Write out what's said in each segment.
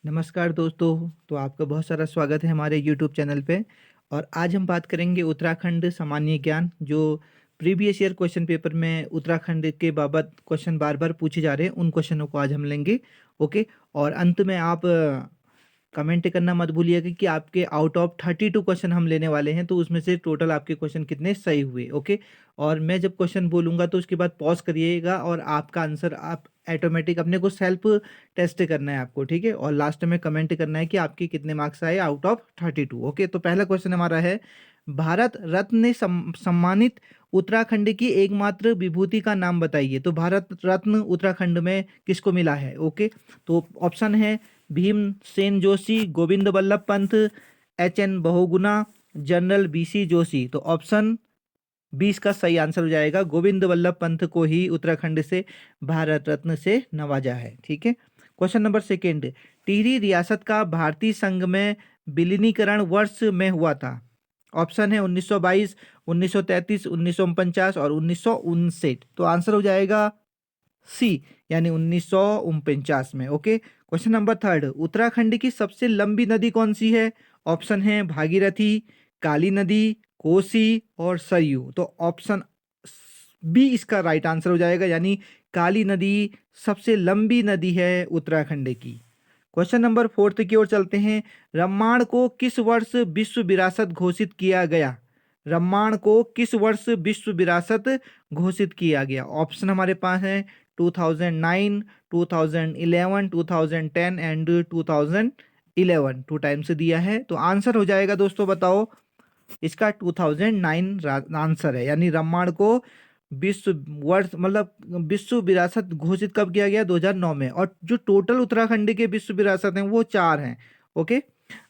नमस्कार दोस्तों, तो आपका बहुत सारा स्वागत है हमारे यूट्यूब चैनल पे। और आज हम बात करेंगे उत्तराखंड सामान्य ज्ञान। जो प्रीवियस ईयर क्वेश्चन पेपर में उत्तराखंड के बाबत क्वेश्चन बार बार पूछे जा रहे हैं, उन क्वेश्चनों को आज हम लेंगे। ओके। और अंत में आप कमेंट करना मत भूलिएगा कि आपके आउट ऑफ 32 क्वेश्चन हम लेने वाले हैं, तो उसमें से टोटल आपके क्वेश्चन कितने सही हुए। ओके। और मैं जब क्वेश्चन बोलूँगा तो उसके बाद पॉज करिएगा और आपका आंसर आप ऑटोमेटिक अपने को सेल्फ टेस्ट करना है आपको, ठीक है। और लास्ट में कमेंट करना है कि आपके कितने मार्क्स आए आउट ऑफ 32। ओके। तो पहला क्वेश्चन हमारा है, भारत रत्न से सम्मानित उत्तराखंड की एकमात्र विभूति का नाम बताइए। तो भारत रत्न उत्तराखंड में किसको मिला है? ओके। तो ऑप्शन है Bhimsen Joshi, Govind Ballabh Pant, HN. Bahuguna, general BC. Joshi. तो ऑप्शन 20 का सही आंसर हो जाएगा। गोविंद बल्लभ पंत को ही उत्तराखंड से भारत रत्न से नवाजा है, ठीक है। क्वेश्चन नंबर सेकेंड, टिहरी रियासत का भारतीय संघ में विलीनीकरण वर्ष में हुआ था। ऑप्शन है 1922, 1933, 1949 और 1959। तो आंसर हो जाएगा सी, यानी 1949 में। Okay. Question number third, Uttarakhand की सबसे लंबी नदी कौन सी है? ऑप्शन है भागीरथी, काली नदी, कोसी और सरयू। तो ऑप्शन बी इसका राइट आंसर हो जाएगा, यानी काली नदी सबसे लंबी नदी है उत्तराखंड की। क्वेश्चन नंबर फोर्थ की ओर चलते हैं, रम्माण को किस वर्ष विश्व विरासत घोषित किया गया? रम्माण को किस वर्ष विश्व विरासत घोषित किया गया? ऑप्शन हमारे पास है 2009, 2011, 2010 एंड 2011। टू टाइम्स दिया है, तो आंसर हो जाएगा दोस्तों, बताओ। इसका 2009 आंसर है, यानी रम्माण को विश्व वर्ष मतलब विश्व विरासत घोषित कब किया गया? 2009 में। और जो टोटल उत्तराखंड के विश्व विरासत हैं वो 4 हैं। ओके।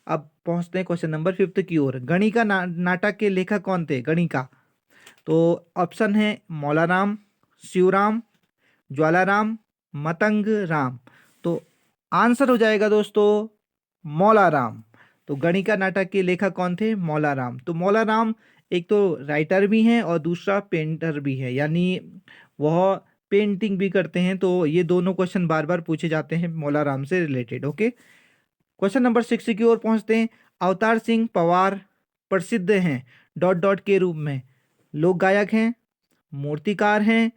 अब पहुंचते हैं क्वेश्चन नंबर फिफ्थ की ओर। गणिका नाटक के लेखक कौन थे? गणिका। तो ऑप्शन है मौलाराम, शिवराम, ज्वालाराम, मतंग राम। तो आंसर हो जाएगा दोस्तों मौलाराम। तो गणिका नाटक के लेखक कौन थे? मौलाराम। तो मौलाराम एक तो राइटर भी हैं और दूसरा पेंटर भी है, यानी वह पेंटिंग भी करते हैं। तो ये दोनों क्वेश्चन बार बार पूछे जाते हैं मौलाराम से रिलेटेड। ओके। क्वेश्चन नंबर 6 की ओर पहुंचते हैं। अवतार सिंह पवार प्रसिद्ध हैं डॉट डॉट के रूप में। लोक गायक हैं, मूर्तिकार हैं,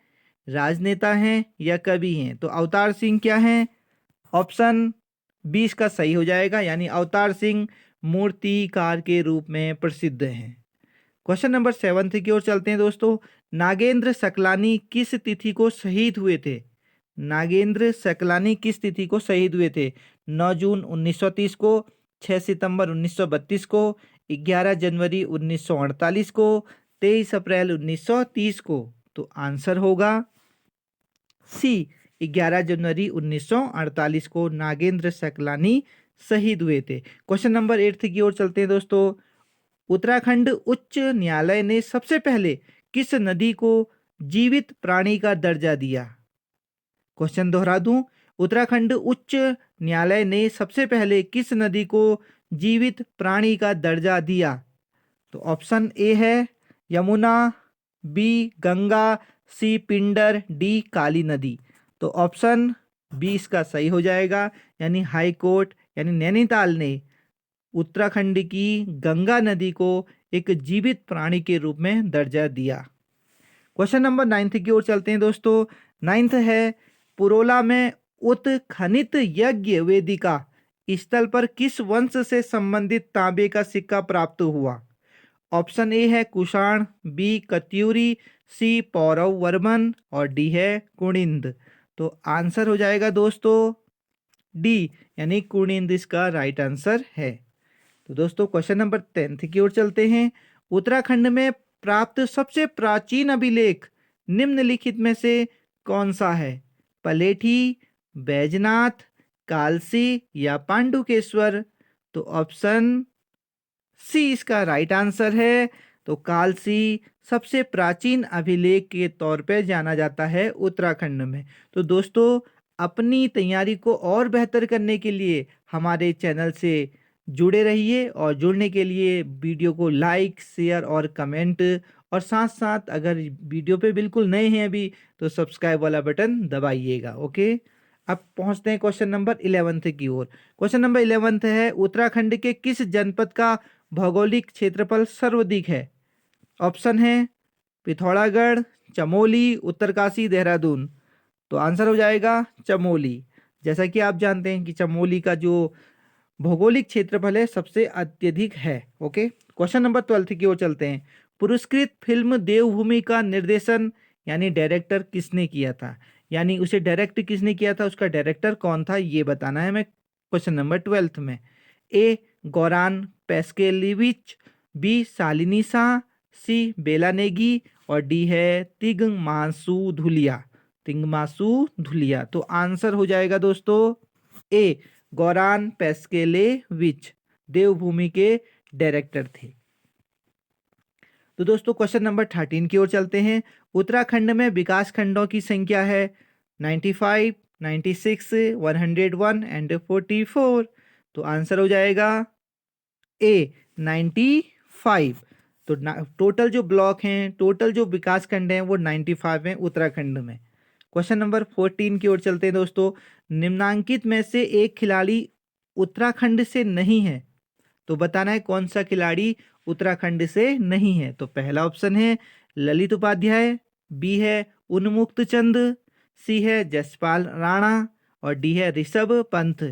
राजनेता हैं या कवि हैं? तो अवतार सिंह क्या हैं? ऑप्शन 20 का सही हो जाएगा, यानी अवतार सिंह मूर्तिकार के रूप में प्रसिद्ध हैं। क्वेश्चन नंबर 7 की ओर चलते हैं दोस्तों। नागेंद्र सकलानी किस तिथि को शहीद हुए थे? नागेंद्र सकलानी किस तिथि को शहीद हुए थे? 9 जून 1930 को, 6 सितंबर 1932 को, 11 जनवरी 1948 को, 23 अप्रैल 1930 को। तो आंसर होगा सी, 11 जनवरी 1948 को नागेंद्र सकलानी शहीद हुए थे। क्वेश्चन नंबर 8 की ओर चलते हैं दोस्तों। उत्तराखंड उच्च न्यायालय ने सबसे पहले किस नदी को जीवित प्राणी का दर्जा दिया? क्वेश्चन दोहरा दूं, उत्तराखंड उच्च न्यायालय ने सबसे पहले किस नदी को जीवित प्राणी का दर्जा दिया? तो ऑप्शन ए है यमुना, बी गंगा, सी पिंडर, डी काली नदी। तो ऑप्शन बी इसका सही हो जाएगा, यानी हाई कोर्ट यानी नैनीताल ने उत्तराखंड की गंगा नदी को एक जीवित प्राणी के रूप में दर्जा दिया। क्वेश्चन नंबर 9 की ओर चलते हैं दोस्तों। 9 है, पुरोला में उत्खनित यज्ञ वेदिका स्थल पर किस वंश से संबंधित तांबे का सिक्का प्राप्त हुआ? ऑप्शन ए है कुषाण, बी कत्यूरी, सी पौरव वर्मन और डी है कुणिंद। तो आंसर हो जाएगा दोस्तों डी, यानी कुणिंद इसका राइट आंसर है। तो दोस्तों क्वेश्चन नंबर 10 की ओर चलते हैं। उत्तराखंड में प्राप्त सबसे प्राचीन अभिलेख निम्नलिखित में से कौन सा है? पलेठी, बैजनाथ, कालसी या पांडुकेश्वर? तो ऑप्शन सी इसका राइट आंसर है। तो कालसी सबसे प्राचीन अभिलेख के तौर पे जाना जाता है उत्तराखंड में। तो दोस्तों अपनी तैयारी को और बेहतर करने के लिए हमारे चैनल से जुड़े रहिए, और जुड़ने के लिए वीडियो को लाइक, शेयर और कमेंट, और साथ साथ अगर वीडियो पे बिल्कुल नए हैं अभी तो सब्सक्राइब वाला बटन दबाइएगा। ओके। अब पहुंचते हैं क्वेश्चन नंबर 11 की ओर। क्वेश्चन नंबर 11 है, उत्तराखंड के किस जनपद का भौगोलिक क्षेत्रफल सर्वाधिक है? ऑप्शन है पिथौरागढ़, चमोली, उत्तरकाशी, देहरादून। तो आंसर हो जाएगा चमोली। जैसा कि आप जानते हैं कि चमोली का जो भौगोलिक क्षेत्रफल है सबसे अत्यधिक है। ओके, क्वेश्चन नंबर 12 की ओर चलते हैं। पुरस्कृत फिल्म देवभूमि का निर्देशन यानी डायरेक्टर किसने किया था? यानी उसे डायरेक्ट किसने किया था, उसका डायरेक्टर कौन था, ये बताना है हमें क्वेश्चन नंबर 12 में। ए गोरान पेस्केलिविच, बी शालिनी शाह, सी बेला नेगी और डी है तिग्मासु धुलिया। तिग्मासु धुलिया। तो आंसर हो जाएगा दोस्तों ए गोरान पेस्केलेविच देवभूमि के डायरेक्टर थे। तो दोस्तों क्वेश्चन नंबर 13 की ओर चलते हैं। उत्तराखंड में विकास खंडों की संख्या है 95, 96, 101 एंड 44। तो आंसर हो जाएगा ए 95। तो टोटल जो ब्लॉक हैं, टोटल जो विकास खंड हैं वो 95 हैं उत्तराखंड में। क्वेश्चन नंबर 14 की ओर चलते हैं दोस्तों। निम्नांकित में से एक खिलाड़ी उत्तराखंड से नहीं है, तो बताना है कौन सा खिलाड़ी उत्तराखंड से नहीं है। तो पहला ऑप्शन है ललित उपाध्याय, बी है उन्मुक्त चंद, सी है जसपाल राणा और डी है ऋषभ पंत।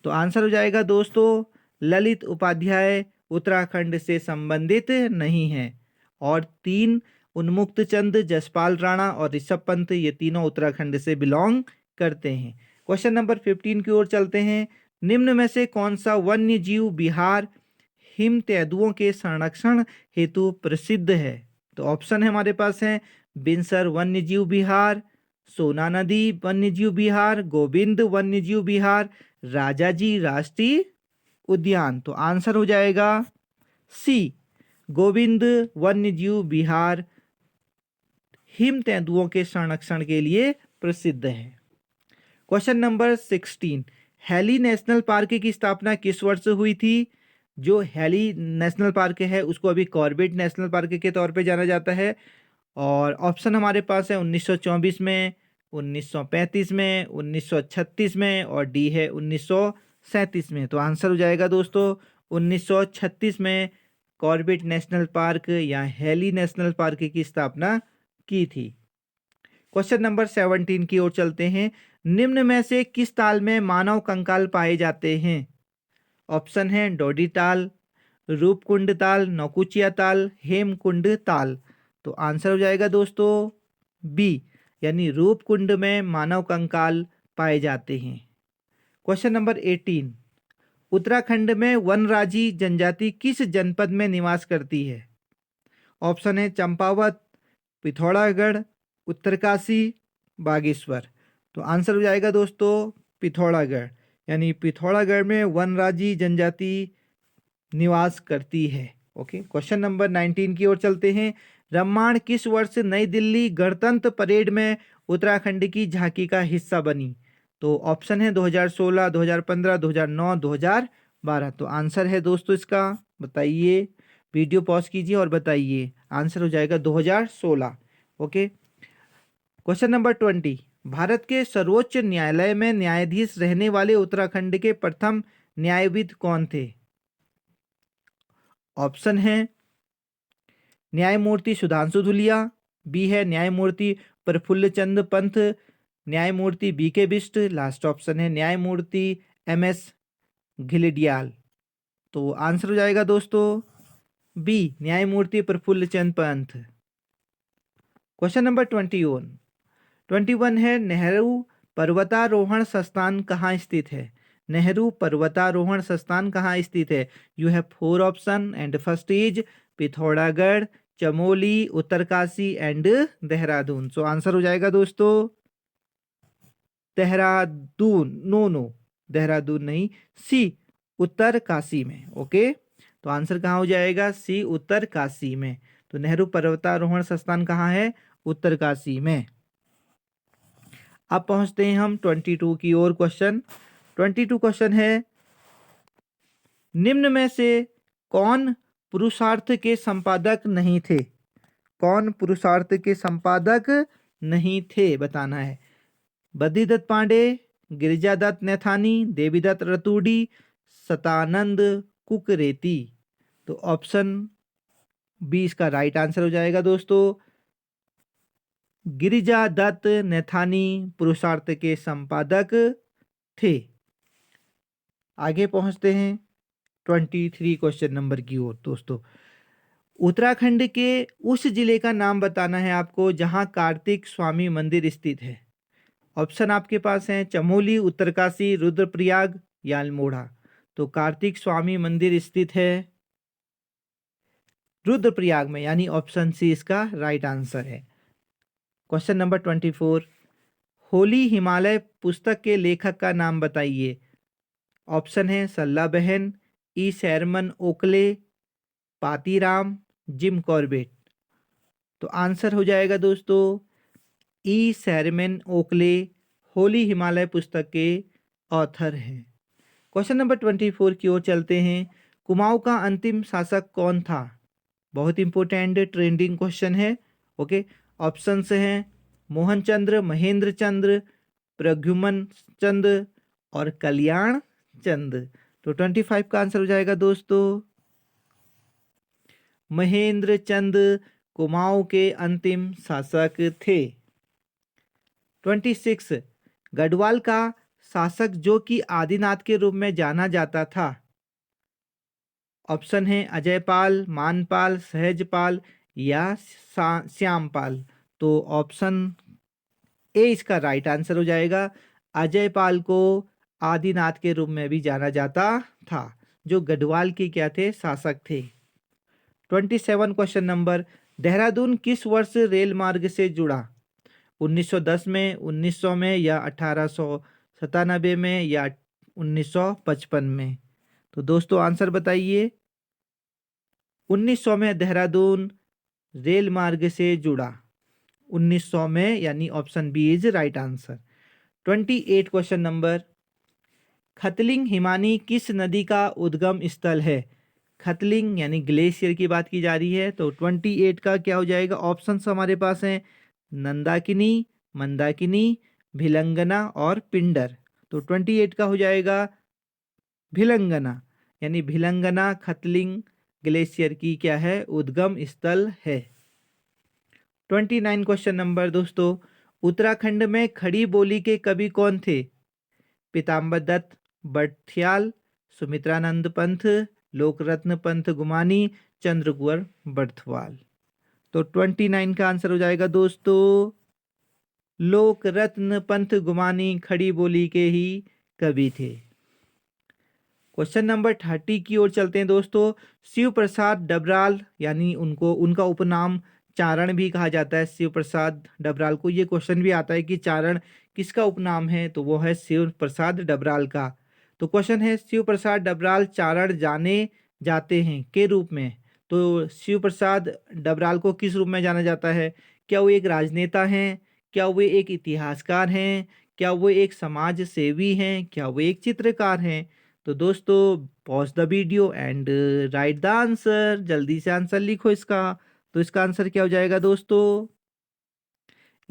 तो आंसर हो जाएगा दोस्तों ललित उपाध्याय उत्तराखंड से संबंधित नहीं है। और तीन उन्मुक्त चंद, जसपाल राणा और ऋषभ पंत, ये तीनों उत्तराखंड से बिलोंग करते हैं। क्वेश्चन नंबर 15 की ओर चलते हैं। निम्न में से कौन सा वन्य जीव बिहार हिम तेंदुओं के संरक्षण हेतु प्रसिद्ध है? तो ऑप्शन है हमारे पास है बिनसर वन्य जीव विहार, सोना नदी वन्य जीव विहार, गोविंद वन्य जीव विहार, राजाजी राष्ट्रीय उद्यान। तो आंसर हो जाएगा सी गोविंद वन्य जीव विहार हिम तेंदुओं के संरक्षण के लिए प्रसिद्ध है। Question number 16, Hailey National Park की स्थापना किस वर्ष हुई थी? जो हैली नेशनल पार्क है उसको अभी कॉर्बेट नेशनल पार्क के तौर पे जाना जाता है। और ऑप्शन हमारे पास है 1924 में, 1935 में, 1936 में और डी है 1937 में। तो आंसर हो जाएगा दोस्तों 1936 में कॉर्बेट नेशनल पार्क या हैली नेशनल पार्क की स्थापना की थी। क्वेश्चन नंबर 17 की ओर चलते हैं। निम्न में से किस ताल में मानव कंकाल पाए जाते हैं? ऑप्शन है डोडी ताल, रूपकुंड ताल, नौकुचिया ताल, हेमकुंड ताल। तो आंसर हो जाएगा दोस्तों बी यानी रूपकुंड में मानव कंकाल पाए जाते हैं। क्वेश्चन नंबर 18, उत्तराखंड में वनराजी जनजाति किस जनपद में निवास करती है? ऑप्शन है चंपावत, पिथौरागढ़, उत्तरकाशी, बागेश्वर। तो आंसर हो जाएगा दोस्तों पिथौरागढ़, यानी पिथौरागढ़ में वनराजी जनजाति निवास करती है। ओके, क्वेश्चन नंबर 19 की ओर चलते हैं। रम्माण किस वर्ष नई दिल्ली गणतंत्र परेड में उत्तराखंड की झांकी का हिस्सा बनी? तो ऑप्शन है 2016, 2015, 2009, 2012। तो आंसर है दोस्तों इसका, बताइए, वीडियो पॉज कीजिए और बताइए। आंसर हो जाएगा 2016। ओके, क्वेश्चन नंबर 20, भारत के सर्वोच्च न्यायालय में न्यायाधीश रहने वाले उत्तराखंड के प्रथम न्यायविद कौन थे? ऑप्शन है न्यायमूर्ति सुधांशु धुलिया, बी है न्यायमूर्ति प्रफुल्ल चंद पंत, न्यायमूर्ति बी के बिष्ट, लास्ट ऑप्शन है न्यायमूर्ति एम एस घिलिडियाल। तो आंसर हो जाएगा दोस्तों बी न्यायमूर्ति प्रफुल्ल चंद पंत। क्वेश्चन नंबर 21 है, नेहरू पर्वतारोहण संस्थान कहाँ स्थित है? नेहरू पर्वतारोहण संस्थान कहाँ स्थित है? You have 4 option and first is Pithoragarh, Chamoli, Uttarkashi and Dehradun. So answer हो जाएगा दोस्तों देहरादून, नो देहरादून नहीं, सी उत्तरकाशी में। ओके, तो आंसर कहाँ हो जाएगा? सी उत्तरकाशी में। तो नेहरू पर्वतारोहण संस्थान कहाँ है? उत्तरकाशी में। अब पहुंचते हैं हम 22 की ओर। क्वेश्चन 22 क्वेश्चन है, निम्न में से कौन पुरुषार्थ के संपादक नहीं थे? कौन पुरुषार्थ के संपादक नहीं थे बताना है। बद्रीदत्त पांडे, गिरिजादत्त नैथानी, देवीदत्त रतूड़ी, सतानंद कुकरेती। तो ऑप्शन बी इसका राइट आंसर हो जाएगा दोस्तों। गिरिजादत्त नैथानी पुरुषार्थ के संपादक थे। आगे पहुंचते हैं 23 क्वेश्चन नंबर की ओर दोस्तों। उत्तराखंड के उस जिले का नाम बताना है आपको जहां कार्तिक स्वामी मंदिर स्थित है। ऑप्शन आपके पास हैं चमोली, उत्तरकाशी, रुद्रप्रयाग या अल्मोड़ा। तो कार्तिक स्वामी मंदिर स्थित है रुद्रप्रयाग में, यानी ऑप्शन सी इसका राइट आंसर है। क्वेश्चन नंबर 24, होली हिमालय पुस्तक के लेखक का नाम बताइए। ऑप्शन है सल्ला बहन, ई शैरमन ओकले, पातीराम, जिम कॉर्बेट। तो आंसर हो जाएगा दोस्तों ई शैरमन ओकले होली हिमालय पुस्तक के ऑथर हैं। क्वेश्चन नंबर 24 की ओर चलते हैं। कुमाऊं का अंतिम शासक कौन था? बहुत इंपॉर्टेंट ट्रेंडिंग क्वेश्चन है। ओके, ऑप्शंस हैं मोहन चंद्र, महेंद्र चंद्र, प्रद्युमन चंद्र और कल्याण चंद्र। तो 25 का आंसर हो जाएगा दोस्तों महेंद्र चंद्र कुमाऊं के अंतिम शासक थे। 26, गढ़वाल का शासक जो कि आदिनाथ के रूप में जाना जाता था। ऑप्शन है अजयपाल, मानपाल, सहजपाल या श्यामपाल। तो ऑप्शन ए इसका राइट आंसर हो जाएगा। अजयपाल को आदिनाथ के रूप में भी जाना जाता था, जो गढ़वाल के क्या थे, शासक थे। 27 क्वेश्चन नंबर, देहरादून किस वर्ष रेल मार्ग से जुड़ा? 1910 में, 1900 में या 1897 में या 1955 में। तो दोस्तों आंसर बताइए। 1900 में देहरादून रेल मार्ग से जुड़ा, 1900 में, यानी option B is right answer. 28 question number, Khatling हिमानी किस नदी का उद्गम स्थल है? खतलिंग यानी ग्लेशियर की बात की जा रही है। तो 28 का क्या हो जाएगा? ऑप्शंस हमारे पास हैं नंदाकिनी, मंदाकिनी, भिलंगना और पिंडर। तो 28 का हो जाएगा भिलंगना, यानी भिलंगना खतलिंग ग्लेशियर की क्या है, उद्गम स्थल है। 29 क्वेश्चन नंबर दोस्तों, उत्तराखंड में खड़ी बोली के कवि कौन थे? पीताम्बर दत्त बड़थियाल, सुमित्रानंद पंथ, लोकरत्न पंथ गुमानी, चंद्रकुंवर बड़थवाल। तो 29 का आंसर हो जाएगा दोस्तों लोकरत्न पंथ गुमानी खड़ी बोली के ही कवि थे। क्वेश्चन नंबर 30 की ओर चलते हैं दोस्तों। शिव प्रसाद डबराल, यानी उनका उपनाम चारण भी कहा जाता है, शिव प्रसाद डबराल को। ये क्वेश्चन भी आता है कि चारण किसका उपनाम है, तो वो है शिव प्रसाद डबराल का। तो क्वेश्चन है शिव प्रसाद डबराल चारण जाने जाते हैं के रूप में। तो शिव प्रसाद डबराल को किस रूप में जाना जाता है? क्या वो एक राजनेता हैं, क्या वो एक इतिहासकार हैं, क्या वो एक समाज सेवी हैं, क्या वो एक चित्रकार हैं? तो दोस्तों pause the video and right the answer, जल्दी से आंसर लिखो इसका। तो इसका आंसर क्या हो जाएगा दोस्तों?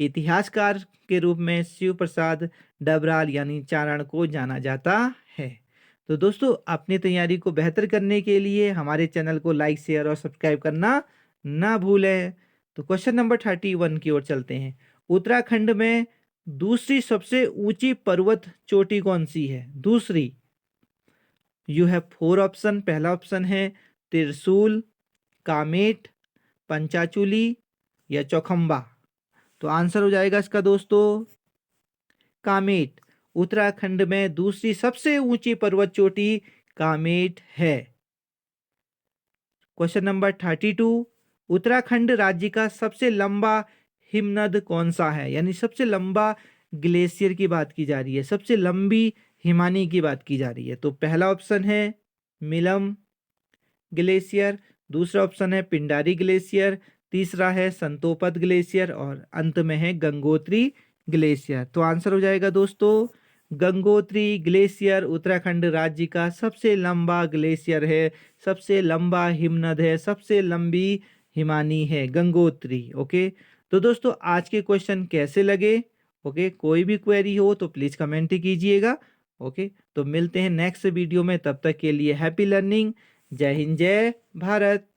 इतिहासकार के रूप में शिव प्रसाद डबराल यानी चारण को जाना जाता है। तो दोस्तों अपनी तैयारी को बेहतर करने के लिए हमारे चैनल को लाइक, शेयर और सब्सक्राइब करना ना भूलें। तो क्वेश्चन नंबर 31 की ओर चलते हैं। उत्तराखंड में दूसरी सबसे ऊंची पर्वत चोटी कौन सी है? दूसरी, यू हैव 4 ऑप्शन। पहला ऑप्शन है त्रिशूल, कामेट, पंचाचूली या चौखंबा। तो आंसर हो जाएगा इसका दोस्तों कामेट। उत्तराखंड में दूसरी सबसे ऊंची पर्वत चोटी कामेट है। क्वेश्चन नंबर 32, उत्तराखंड राज्य का सबसे लंबा हिमनद कौन सा है? यानी सबसे लंबा ग्लेशियर की बात की जा रही है, सबसे लंबी हिमानी की बात की जा रही है। तो पहला ऑप्शन है मिलम ग्लेशियर, दूसरा ऑप्शन है पिंडारी ग्लेशियर, तीसरा है संतोपत ग्लेशियर और अंत में है गंगोत्री ग्लेशियर। तो आंसर हो जाएगा दोस्तों गंगोत्री ग्लेशियर उत्तराखंड राज्य का सबसे लंबा ग्लेशियर है, सबसे लंबा हिमनद है, सबसे लंबी हिमानी है गंगोत्री। ओके, तो दोस्तों आज के क्वेश्चन कैसे लगे ओके, कोई भी क्वेरी हो तो प्लीज़ कमेंट ही कीजिएगा। ओके, तो मिलते हैं नेक्स्ट वीडियो में, तब तक के लिए हैप्पी लर्निंग। जय हिंद, जय भारत।